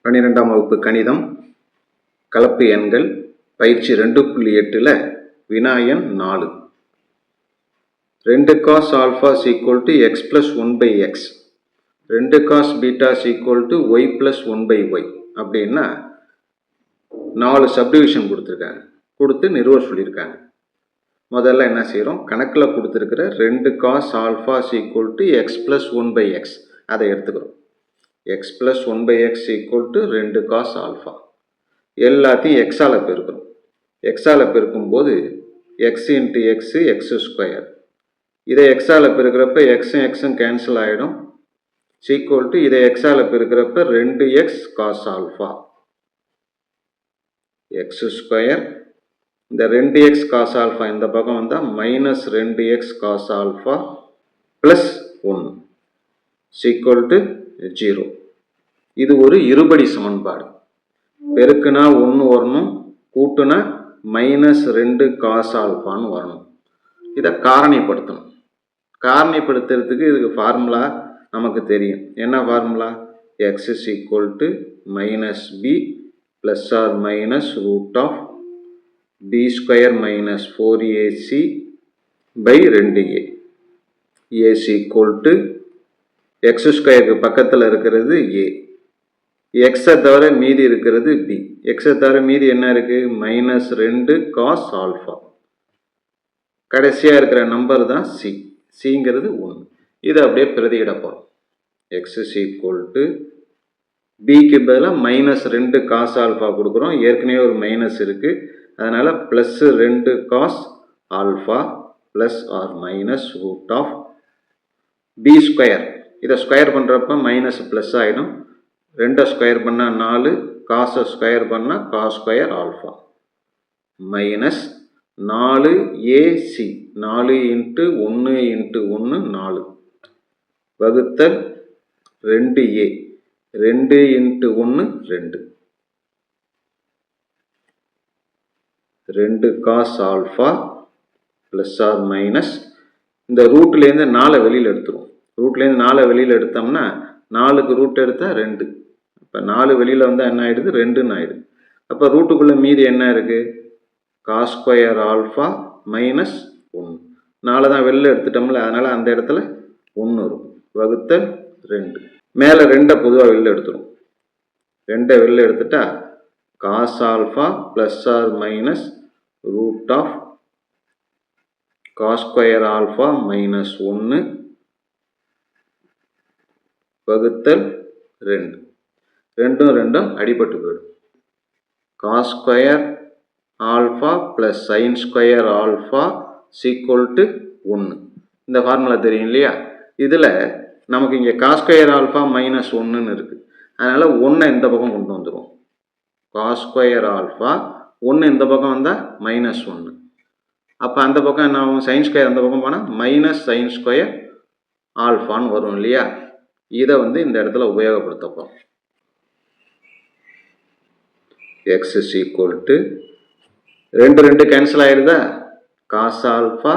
12ஆம் வகுப்பு கணிதம் கலப்பு எண்கள் பயிற்சி 2.8ல் வினா எண் 4. 2 cos alpha is equal to x plus 1 by x, 2 cos beta is equal to y plus 1 by y அப்படின்னா 4 சப்டிவிஷன் கொடுத்து நிறுவ சொல்லியிருக்காங்க. முதல்ல என்ன செய்கிறோம், கணக்கில் கொடுத்துருக்கிற 2 cos alpha is equal to x plus 1 by x அதை எடுத்துக்கிறோம். x plus 1 by x equal to 2 cos alpha எல்லாத்தையும் x ஆல் பெருக்கிறோம். x ஆல் பெருக்கும்போது x into x x square, இதை x ஆல் பெருக்கிறப்ப xம் xம் கேன்சல் ஆகிடும். equal to இதை x ஆல் பெருக்கிறப்ப 2x cos alpha x square, இந்த 2x cos alpha இந்த பக்கம் வந்தால் minus 2x cos alpha plus 1 equal to 0. இது ஒரு இருபடி சமன்பாடு. பெருக்குனா 1 வரணும், கூட்டுனா மைனஸ் 2 காஸ் ஆல்ஃபான்னு வரணும். இதை காரணிப்படுத்தணும். காரணிப்படுத்துறதுக்கு இதுக்கு ஃபார்முலா நமக்கு தெரியும். என்ன formula? X is equal to minus b plus or minus root of B square minus 4ac by 2a. Ac equal to x ஸ்கொயருக்கு பக்கத்தில் இருக்கிறது a, எக்ஸை தவிர மீதி இருக்கிறது பி. எக்ஸை தவிர மீதி என்ன இருக்குது? Minus 2 cos alpha. கடைசியாக இருக்கிற நம்பர் தான் சி. சிங்கிறது 1. இதை அப்படியே பிரதியிட போகிறோம். எக்ஸ் இஸ் ஈக்குவல் டு பிக்கு பதிலாக மைனஸ் 2 காஸ் ஆல்ஃபா கொடுக்குறோம். ஏற்கனவே ஒரு மைனஸ் இருக்குது, அதனால் plus 2 cos alpha plus or minus root of B square. இதை ஸ்கொயர் பண்ணுறப்ப மைனஸ் ப்ளஸ் ஆகிடும். 2 ஸ்கொயர் பண்ணால் 4, காசை ஸ்கொயர் பண்ணால் cos square alpha minus 4ac, 4 into 1 into 1 4 வகுத்தல் 2a, 2 into 1 2, 2 cos alpha plus or minus, இந்த ரூட்லேருந்து 4 வெளியில் எடுத்துருவோம். ரூட்லேருந்து 4 வெளியில் எடுத்தோம்னா 4க்கு ரூட் எடுத்தால் 2. இப்போ 4 வெளியில் வந்தால் என்ன ஆகிடுது? 2ன்னு ஆகிடுது. அப்போ ரூட்டுக்குள்ளே மீதி என்ன இருக்குது? Cos square alpha minus 1. 4 தான் வெளியில் எடுத்துட்டோம்ல, அதனால் அந்த இடத்துல 1 வரும். வகுத்தல் 2. மேலே 2 பொதுவாக வெளியில் எடுத்துரும். 2 வெளியில் எடுத்துட்டா cos alpha plus or minus root of cos square alpha minus 1 வகுத்தல் 2. 2 அடிபட்டு போயிடும். Cos square alpha plus sine square alpha equal to 1. இந்த ஃபார்முலா தெரியும் இல்லையா? இதில் நமக்கு இங்கே காஸ் ஸ்கொயர் ஆல்ஃபா மைனஸ் 1ன்னு இருக்குது, அதனால் 1 இந்த பக்கம் கொண்டு வந்துடுவோம். காஸ் ஸ்கொயர் ஆல்ஃபா 1 இந்த பக்கம் வந்தால் மைனஸ் 1. அப்போ அந்த பக்கம் என்ன ஆகும்? சைன் ஸ்கொயர் அந்த பக்கம் போனால் மைனஸ் சைன் ஸ்கொயர் ஆல்ஃபான்னு வரும் இல்லையா? இதை இந்த இடத்துல உபயோகப்படுத்தப்போம். X is equal to 2 cancel ஆகிடுதா? Cos alpha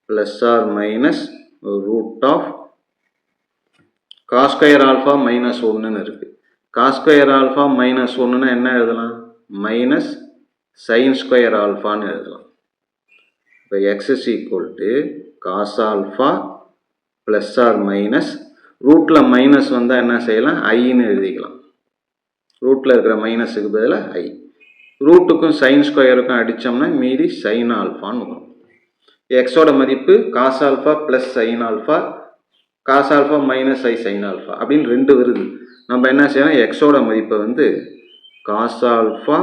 plus or minus root of cos square alpha minus 1ன்னு இருக்குது. காஸ் ஸ்கொயர் ஆல்ஃபா மைனஸ் 1ன்னா என்ன எழுதலாம்? மைனஸ் சைன் ஸ்கொயர் ஆல்ஃபான்னு எழுதலாம். இப்போ x is equal to cos alpha plus or minus, ரூட்டில் மைனஸ் வந்தால் என்ன செய்யலாம்? ஐன்னு எழுதிக்கலாம். ரூட்டில் இருக்கிற மைனஸுக்கு பதிலாக ஐ. ரூட்டுக்கும் சைன் ஸ்கொயருக்கும் அடித்தோம்னா மீதி சைன் ஆல்ஃபான்னு வரும். எக்ஸோட மதிப்பு cos alpha plus sine alpha, cos alpha minus ஐ சைன் ஆல்ஃபா அப்படின்னு 2 வருது. நம்ம என்ன செய்யணும்? எக்ஸோட மதிப்பை cos alpha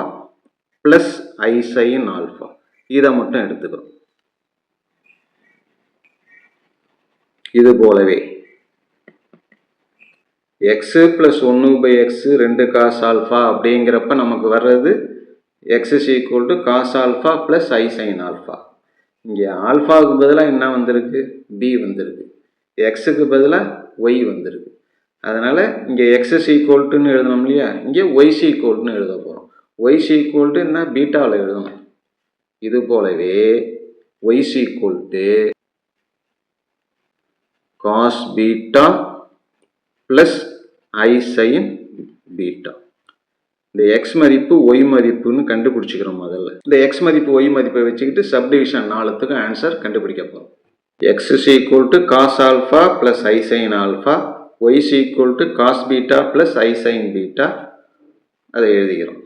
plus i sine alpha இதை மட்டும் எடுத்துக்கிறோம். இது போலவே x plus 1 by x 2 cos alpha அப்படிங்கிறப்ப நமக்கு வர்றது x is equal to cos alpha plus i sine alpha. இங்கே ஆல்ஃபாவுக்கு பதிலாக என்ன வந்திருக்கு? பி வந்திருக்கு. எக்ஸுக்கு பதிலாக ஒய் வந்திருக்கு. அதனால் இங்கே எக்ஸ் இஸ் ஈக்குவல்ட்டுன்னு எழுதணும் இல்லையா? இங்கே ஒய் சி ஈக்குவல்ட்டுன்னு எழுத போகிறோம். ஒய் சி ஈக்குவல்ட்டு என்ன? பீட்டாவில் எழுதணும். இது போலவே Y C equal to cos beta plus I sin பீட்டா. இந்த எக்ஸ் மதிப்பு ஒய் மதிப்புன்னு கண்டுபிடிச்சிக்கிறோம் முதல்ல. இந்த எக்ஸ் மதிப்பு ஒய் மதிப்பை வச்சுக்கிட்டு சப்டிவிஷன் 4த்துக்கும் ஆன்சர் கண்டுபிடிக்க போகிறோம். X is equal to cos alpha plus i sine alpha, y is equal to cos beta plus i sine beta. அதை எழுதிக்கிறோம்.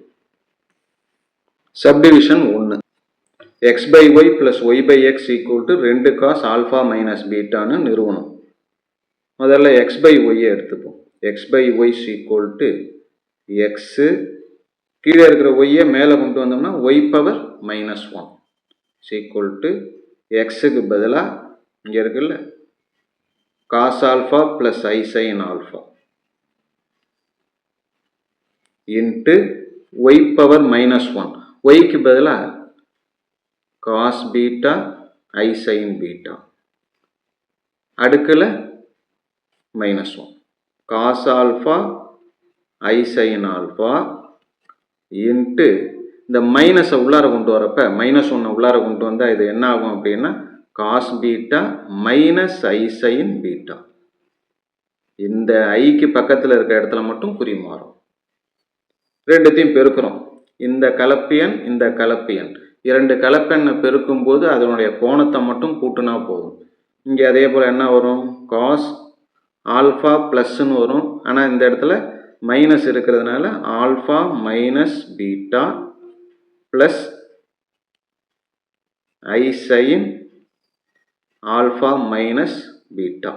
Subdivision 1, x by y plus y by x equal to 2 cos alpha minus பீட்டான்னு நிறுவனம். முதல்ல x by ஒய்யை எடுத்துப்போம். X by y equal to x, கீழே இருக்கிற ஒய்யை மேலே கொண்டு வந்தோம்னா y power minus 1 equal to எக்ஸுக்கு பதிலாக இங்கே இருக்குல்ல cos alpha plus i sine alpha into y power minus 1, ஒய்க்கு பதிலாக cos beta i sine beta அடுக்கில் minus 1, cos alpha i sine alpha into இந்த மைனஸை உள்ளார கொண்டு வரப்ப மைனஸ் 1 உள்ளார கொண்டு வந்தால் இது என்ன ஆகும் அப்படின்னா காஸ் பீட்டா மைனஸ் ஐ சைன் பீட்டா. இந்த ஐக்கு பக்கத்தில் இருக்க இடத்துல மட்டும் குறி மாறும். ரெண்டுத்தையும் பெருக்கிறோம். இந்த கலப்பியன் இந்த கலப்பியன், இரண்டு கலப்பெண்ணை பெருக்கும் போது அதனுடைய கோணத்தை மட்டும் கூட்டினா போதும். இங்கே அதே போல் என்ன வரும், காஸ் ஆல்ஃபா ப்ளஸ்ன்னு வரும். ஆனால் இந்த இடத்துல மைனஸ் இருக்கிறதுனால alpha minus beta plus i sine alpha minus beta.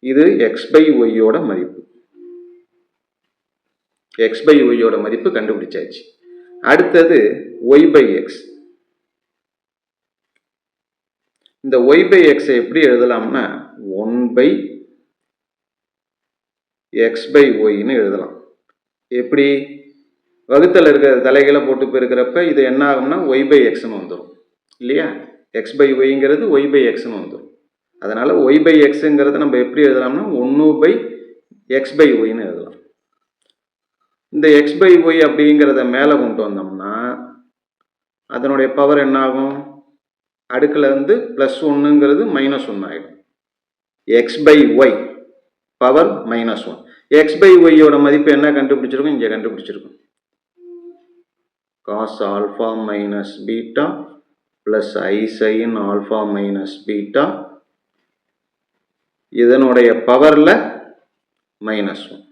இது எக்ஸ் பை ஒய்யோட மதிப்பு. எக்ஸ் பை ஒய்யோட மதிப்பு கண்டுபிடிச்சாச்சு. அடுத்தது ஒய் பை எக்ஸ். இந்த ஒய் பை எக்ஸை எப்படி எழுதலாம்னா 1 பை எக்ஸ் பை ஒய்ன்னு எழுதலாம். எப்படி, வகுத்தல் இருக்கிற தலைகளை போட்டு பெருக்கிறப்ப இது என்ன ஆகும்னா ஒய் பை எக்ஸ்னு வந்துடும் இல்லையா. எக்ஸ் பை ஒய்ங்கிறது ஒய் பை எக்ஸ்னு வந்துடும். அதனால் ஒய் பை எக்ஸுங்கிறத நம்ம எப்படி எழுதலாம்னா 1 பை எக்ஸ் பை ஒய்ன்னு எழுதலாம். இந்த எக்ஸ் பை ஒய் அப்படிங்கிறத மேலே கொண்டு வந்தோம்னா அதனுடைய பவர் என்ன ஆகும், அடுக்கில் வந்து ப்ளஸ் 1ங்கிறது மைனஸ் 1 ஆகிடும். X by y power minus 1. X by ஒய்யோட மதிப்பு என்ன கண்டுபிடிச்சிருக்கும், இங்கே கண்டுபிடிச்சிருக்கும். Cos alpha minus beta plus i sine alpha minus beta, இதனுடைய பவரில் மைனஸ் 1.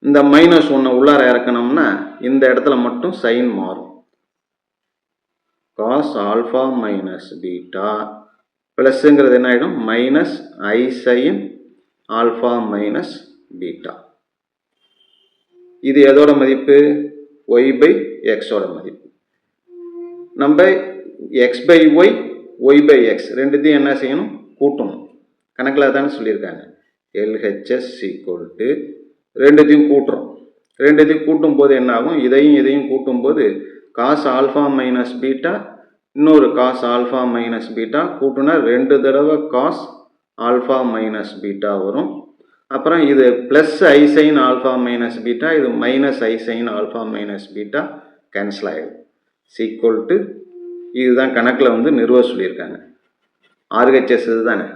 இந்த மைனஸ் 1 உள்ளார இறக்கணும்னா இந்த இடத்துல மட்டும் சைன் மாறும். காஸ் ஆல்ஃபா மைனஸ் பீட்டா ப்ளஸ்ங்கிறது என்ன ஆகிடும், மைனஸ் ஐ சைன் ஆல்ஃபா மைனஸ் பீட்டா. இது எதோட மதிப்பு, ஒய் பை எக்ஸோட மதிப்பு. நம்ம X by Y Y by X ரெண்டுத்தையும் என்ன செய்யணும், கூட்டணும். கணக்கில் தானே சொல்லியிருக்காங்க. எல்ஹெச்எஸ் ஈக்குவல் டு ரெண்டுத்தையும் கூட்டுறோம். ரெண்டுத்தையும் கூட்டும் போது என்ன ஆகும், இதையும் கூட்டும் போது காஸ் ஆல்ஃபா மைனஸ் பீட்டா இன்னொரு காஸ் ஆல்ஃபா மைனஸ் பீட்டா கூட்டுனா 2 தடவை காஸ் ஆல்ஃபா மைனஸ் பீட்டா வரும். அப்புறம் இது plus i sine alpha minus beta, இது மைனஸ் ஐ sine alpha minus beta cancel ஆகிடும். சீக்குவல் டு இதுதான் கணக்கில் வந்து நிறுவ சொல்லியிருக்காங்க. ஆர்ஹெச்எஸ் இது தானே.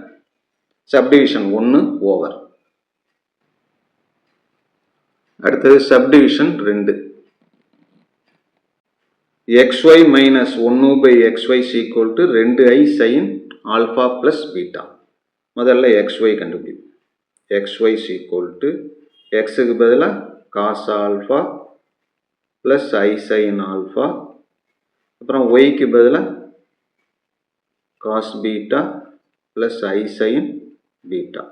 Subdivision 1 over. அடுத்தது subdivision 2. xy minus 1 by xy equal to 2i sine alpha plus beta. முதல்ல xy கண்டுபிடிக்கும். xy ஈக்குவல் டு எக்ஸுக்கு பதிலாக cos alpha plus i sine alpha, அப்புறம் ஒய்க்கு பதிலாக cos beta plus i sine beta.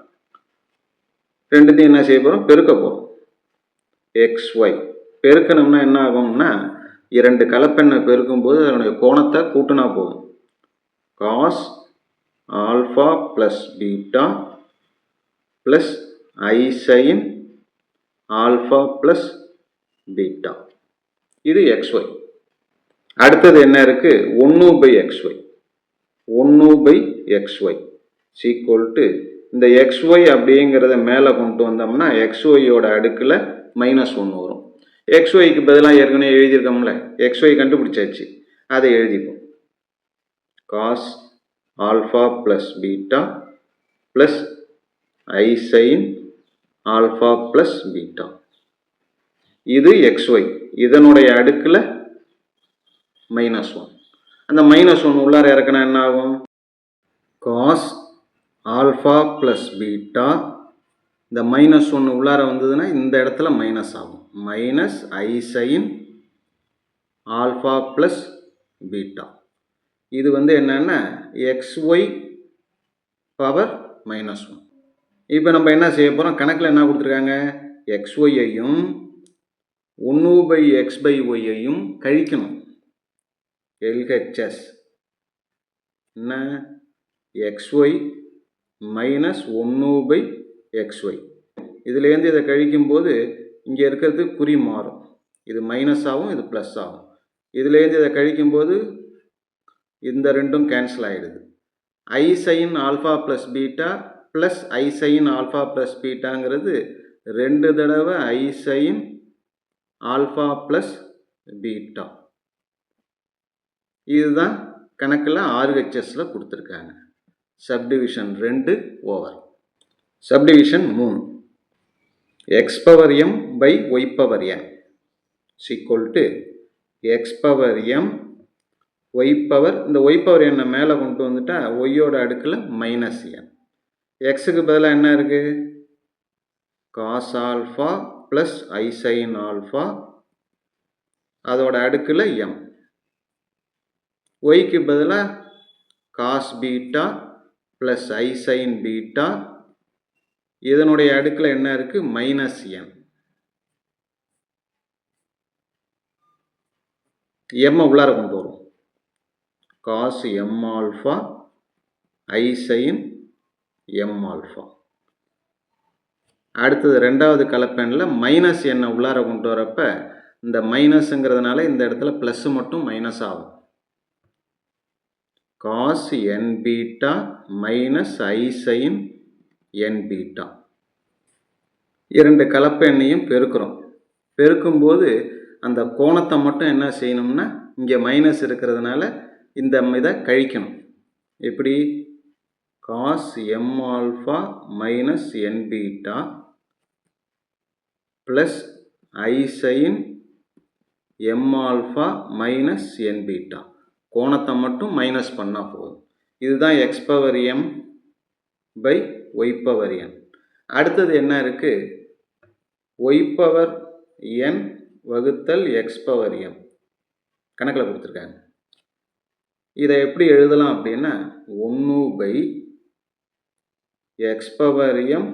ரெண்டுத்தையும் என்ன செய்ய போகிறோம், பெருக்க போகிறோம். xy பெருக்கணும்னா என்ன ஆகும்னா, இரண்டு கலப்பெண்ணை பெருக்கும்போது அதனுடைய கோணத்தை கூட்டினா போதும். Cos alpha plus beta plus i sine alpha plus beta. இது xy. அடுத்தது என்ன இருக்கு, 1 by xy. 1 by xy equal to இந்த xy அப்படிங்கிறத மேலே கொண்டு வந்தோம்னா xyயோட அடுக்கில் மைனஸ் 1 வரும். xyக்கு பதிலாக ஏற்கனவே எழுதியிருக்கோம்ல, xy கண்டுபிடிச்சாச்சு, அதை எழுதிப்போம். Cos alpha plus beta plus i sine alpha plus beta. இது xy, இதனுடைய அடுக்கில் -1. அந்த -1 உள்ளார இறக்கினா என்ன ஆகும்? cos alpha plus beta. இந்த -1 உள்ளார வந்ததுன்னா இந்த இடத்துல மைனஸ் ஆகும். மைனஸ் ஐ சைன் ஆல்ஃபா ப்ளஸ் பீட்டா. இது என்னன்னா xy பவர் -1. இப்போ நம்ம என்ன செய்ய போகிறோம்? கணக்கில் என்ன கொடுத்துருக்காங்க? xyயையும் 1/x/yயையும் கழிக்கணும். LHS என்ன? xy minus 1/xy. இதுலேருந்து இதை கழிக்கும்போது இங்கே இருக்கிறது குறி மாறும். இது மைனஸ் ஆகும், இது ப்ளஸ் ஆகும். இதுலேருந்து இதை கழிக்கும்போது இந்த ரெண்டும் கேன்சல் ஆகிடுது. I sine alpha plus beta plus i sine alpha plus பீட்டாங்கிறது 2 தடவை i sine alpha plus beta. இதுதான் கணக்கில் RHSல கொடுத்துருக்காங்க. Subdivision 2 over. Subdivision 3. x power m by y power n equal to x power m y power, இந்த y power n மேலே கொண்டு வந்துட்டா ஒய்யோட அடுக்கில் -n. எக்ஸுக்கு பதிலாக என்ன இருக்குது? Cos alpha plus i sine alpha, அதோட அடுக்கில் m. ஒய்க்கு பதிலாக cos beta plus i sine beta, இதனுடைய அடுக்கில் என்ன இருக்குது? -n. m உள்ளார கொண்டு வரும். Cos m alpha i sine m alpha. அடுத்தது ரெண்டாவது கலப்பெண்ணில் -n உள்ளார கொண்டு வரப்ப இந்த மைனஸுங்கிறதுனால இந்த இடத்துல ப்ளஸ் மட்டும் மைனஸ் ஆகும். cos n பீட்டா மைனஸ் ஐ சைன் n பீட்டா. இரண்டு கலப்பெண்ணையும் பெருக்கிறோம். பெருக்கும்போது அந்த கோணத்தை மட்டும் என்ன செய்யணும்னா, இங்கே மைனஸ் இருக்கிறதுனால இந்த இதை கழிக்கணும். எப்படி? cos m alpha minus n beta plus i sine m alpha minus n beta. கோணத்தை மட்டும் மைனஸ் பண்ணால் போதும். இதுதான் x power m by y power n. அடுத்தது என்ன இருக்குது? y பவர் n வகுத்தல் x பவர் m கணக்கில் கொடுத்துருக்காங்க. இதை எப்படி எழுதலாம் அப்படின்னா 1/x பவர் m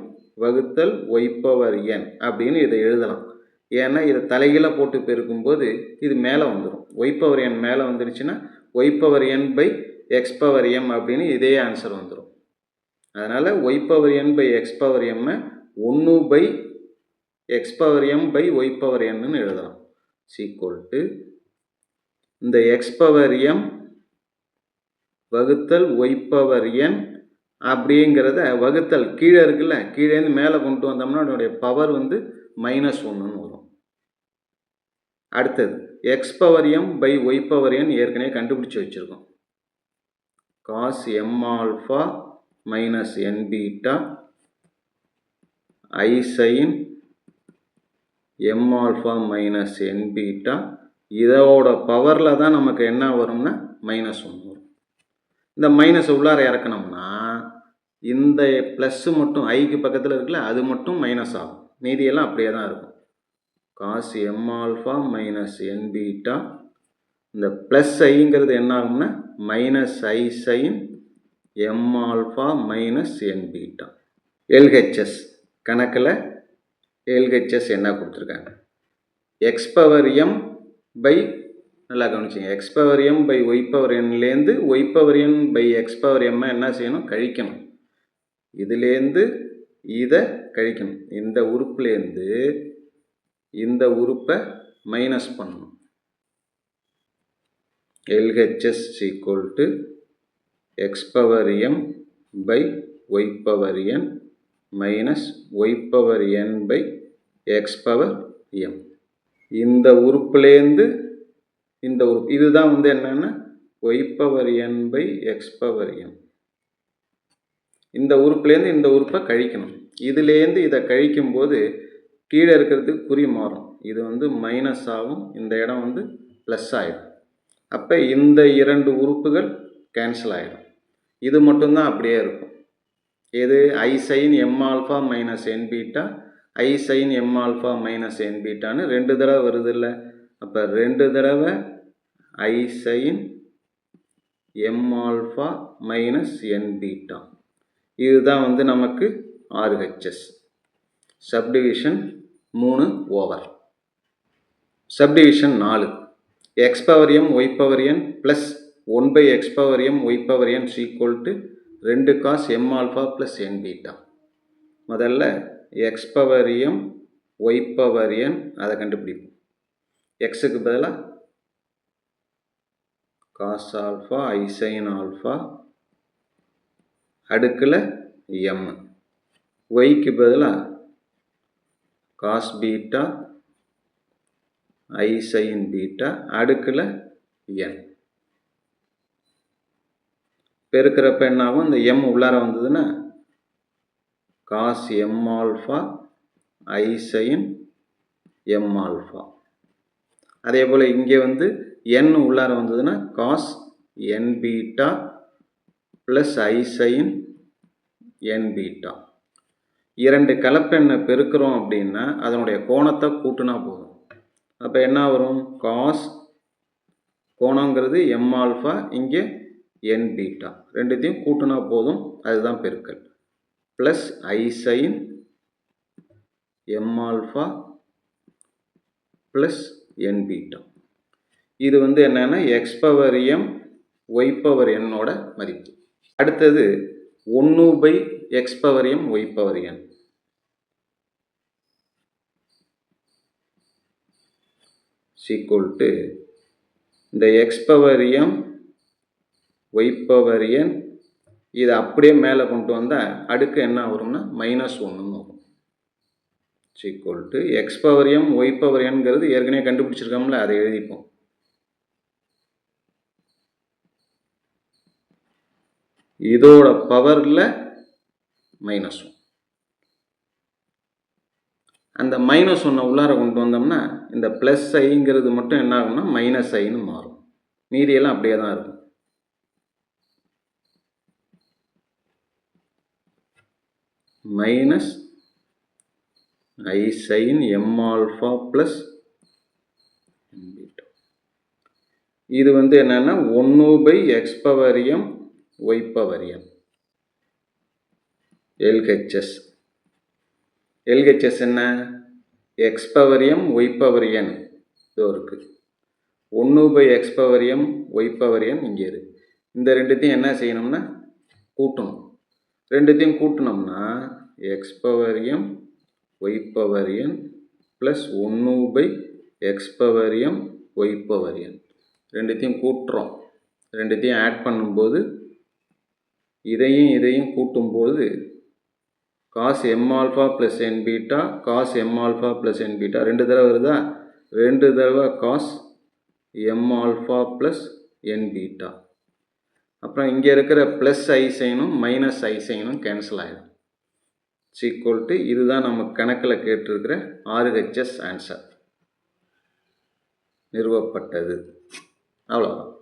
வகுத்தல் y பவர் n அப்படின்னு இதை எழுதலாம். ஏன்னா இதை தலைகீழ போட்டு பெருக்கும்போது இது மேலே வந்துடும். y பவர் n மேலே வந்துடுச்சுன்னா y power n by x power m அப்படின்னு இதே ஆன்சர் வந்துடும். அதனால் y power n by x power m 1/x power m by y power n எழுதலாம். ஈக்குவல் டு இந்த x பவர் m வகுத்தல் y பவர் n அப்படிங்கிறத வகுத்தல் கீழே இருக்குல்ல, கீழேருந்து மேலே கொண்டு வந்தோம்னா அதனுடைய பவர் -1ன்னு வரும். அடுத்தது x power m by y power n ஏற்கனவே கண்டுபிடிச்சி வச்சுருக்கோம். cos m alpha minus n beta i sine m alpha minus n beta. இதோட பவரில் தான் நமக்கு என்ன வரும்னா -1 வரும். இந்த மைனஸ் உள்ளார இறக்கணும்னா இந்த ப்ளஸ்ஸு மட்டும் ஐக்கு பக்கத்தில் இருக்குல்ல, அது மட்டும் மைனஸ் ஆகும். மீதியெல்லாம் அப்படியே தான் இருக்கும். cos m alpha minus n beta. இந்த ப்ளஸ் ஐங்கிறது என்ன ஆகும்னா மைனஸ் ஐ sine m alpha minus n beta. LHS கணக்கில் LHS என்ன கொடுத்துருக்காங்க? x பவர் m பை, நல்லா கவனிச்சிங்க, x power m by y power nலேருந்து y power n by x power m என்ன செய்யணும்? கழிக்கணும். இதுலேருந்து இதை கழிக்கணும். இந்த உறுப்புலேருந்து இந்த உறுப்பை மைனஸ் பண்ணணும். LHS equal to x power m by y power n minus y power n by x power m. இந்த உறுப்புலேருந்து இந்த உறுப்பு, இதுதான் என்னன்னா y power n by x power m. இந்த உறுப்புலேருந்து இந்த உறுப்பை கழிக்கணும். இதுலேருந்து இதை கழிக்கும்போது கீழே இருக்கிறதுக்கு குறி மாறும். இது வந்து மைனஸ் ஆகும், இந்த இடம் வந்து ப்ளஸ் ஆகிடும். அப்போ இந்த இரண்டு உறுப்புகள் கேன்சல் ஆகிடும். இது மட்டும்தான் அப்படியே இருக்கும். எது? I sine m alpha minus n beta, i sine m alpha minus n பீட்டான்னு 2 தடவை வருது இல்லை? அப்போ 2 தடவை i sine m alpha minus n beta. இதுதான் வந்து நமக்கு RHS. Subdivision 3 over. Subdivision 4. X power M Y power n plus 1/x power M Y power n equal to 2 cos M alpha plus N beta. முதல்ல x power M Y power என் அதை கண்டுபிடிப்போம். எக்ஸுக்கு பதிலாக cos alpha i sine alpha அடுக்கில் M, ஒய்க்கு பதிலாக cos beta i sine beta அடுக்கில் என். பெருக்கிறப்ப என்னாகும்? இந்த எம் உள்ளார வந்ததுன்னா cos M alpha i sine m alpha. அதே போல் இங்கே வந்து என் உள்ளார வந்ததுன்னா cos N beta plus i sign N beta. இரண்டு கலப்பெண்ணை பெருக்கிறோம் அப்படின்னா அதனுடைய கோணத்தை கூட்டினா போதும். அப்போ என்ன வரும்? காஸ் கோணங்கிறது எம் ஆல்ஃபா, இங்கே என் பீட்டா, ரெண்டுத்தையும் கூட்டினா போதும், அதுதான் பெருக்கல். Plus i sine m alpha plus N beta. இது வந்து என்னன்னா x power M Y power என்னோட மதிப்பு. அடுத்தது 1/x power M Y power n. Equal to இந்த x power M Y power n இதை அப்படியே மேலே கொண்டு வந்தால் அடுக்கு என்ன வரும்னா -1 வரும். Equal to X power M Y power என்கிறது ஏற்கனவே கண்டுபிடிச்சிருக்கோம்ல, அதை எழுதிப்போம். இதோட பவரில் -1. அந்த -1 உள்ளார கொண்டு வந்தோம்னா இந்த ப்ளஸ் ஐங்கிறது மட்டும் என்ன ஆகும்னா -ஐன்னு மாறும். மீதியெல்லாம் அப்படியே தான் இருக்கும். மைனஸ் ஐ சைன் எம் ஆல்ஃபா ப்ளஸ் என் பீட்டா. இது வந்து என்னன்னா 1/x power M Y power n. LHS. LHS என்ன? X power M Y power n இதோ இருக்குது. 1/x power M Y power n இங்கே இருக்குது. இந்த ரெண்டுத்தையும் என்ன செய்யணும்னா கூட்டணும். ரெண்டுத்தையும் கூட்டினோம்னா x power M Y power n plus 1/x power M Y power n. ரெண்டுத்தையும் கூட்டுறோம். ரெண்டுத்தையும் ஆட் பண்ணும்போது இதையும் கூட்டும்போது காஸ் எம் ஆல்ஃபா ப்ளஸ் என் beta, cos M alpha plus என் பீட்டா 2 தடவை வருதா? 2 தடவை காஸ் எம் ஆல்ஃபா ப்ளஸ் என் பீட்டா. அப்புறம் இங்கே இருக்கிற ப்ளஸ் ஐ சைனும் மைனஸ் ஐ சைனும் கேன்சல் ஆகிடும். ஈக்குவல் டு இதுதான் நம்ம கணக்கில் கேட்டிருக்கிற RHS ஆன்சர். நிறுவப்பட்டது. அவ்வளோதான்.